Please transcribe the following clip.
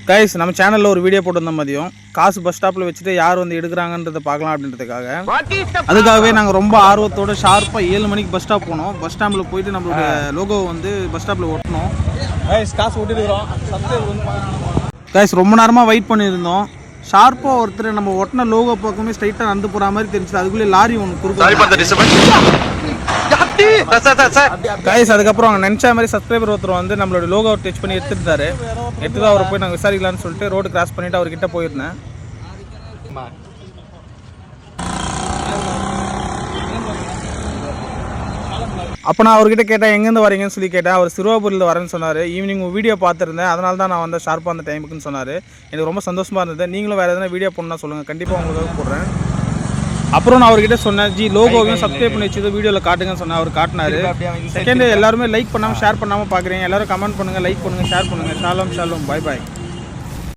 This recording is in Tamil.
கைஸ் நம்ம சேனலில் ஒரு வீடியோ போட்டிருந்தோம் மதியம் காசு பஸ் ஸ்டாப்பில் வச்சுட்டு யார் வந்து எடுக்கிறாங்கன்றதை பார்க்கலாம் அப்படின்றதுக்காக. அதுக்காகவே நாங்கள் ரொம்ப ஆர்வத்தோடு ஷார்ப்பாக 7 மணிக்கு பஸ் ஸ்டாப் போனோம். பஸ் ஸ்டாம்பில் போயிட்டு நம்மளுடைய லோகோ வந்து பஸ் ஸ்டாப்பில் ஒட்டணும். காசு ஒட்டிருக்கிறோம். கைஸ் ரொம்ப நேரமாக வெயிட் பண்ணியிருந்தோம். ஷார்ப்பாக ஒருத்தர் நம்ம ஒட்டின லோகோ பக்கமே ஸ்ட்ரைட்டாக நடந்து போகிற மாதிரி தெரிஞ்சுது. அதுக்குள்ளே லாரி ஒன்று குறுக்க கைஸ். அதுக்கப்புறம் அவங்க நினச்ச மாதிரி சப்ஸ்கிரைபர் ஒருத்தர் வந்து நம்மளோட லோகோ டச் பண்ணி எடுத்துட்டாரு. எடுத்துதான் அவரை போய் நாங்கள் விசாரிக்கலான்னு சொல்லிட்டு ரோடு கிராஸ் பண்ணிவிட்டு அவர்கிட்ட போயிருந்தேன். அப்போ நான் அவர்கிட்ட கேட்டேன் எங்கேருந்து வரீங்கன்னு சொல்லி கேட்டேன். அவர் சிறுவாபுரியில் வரேன்னு சொன்னார். ஈவினிங் வீடியோ பார்த்துருந்தேன், அதனால தான் நான் வந்து ஷார்ப்பாக அந்த டைமுக்குன்னு சொன்னார். எனக்கு ரொம்ப சந்தோஷமாக இருந்தது. நீங்களும் வேறு எதனா வீடியோ போடணும்னா சொல்லுங்கள், கண்டிப்பாக உங்களுக்காக போடுறேன். அப்புறம் நான் அவர்கிட்ட சொன்னேன், லோகோவையும் சப்ஸ்கிரைப் பண்ணி வச்சு வீடியோவில் காட்டுங்கன்னு சொன்னேன். அவர் காட்டினார். செகண்ட் எல்லாருமே லைக் பண்ணாமல் ஷேர் பண்ணாமல் பார்க்குறீங்க. எல்லோரும் கமெண்ட் பண்ணுங்கள், லைக் பண்ணுங்கள், ஷேர் பண்ணுங்கள். ஷாሎም ஷாሎም, பாய் பாய்.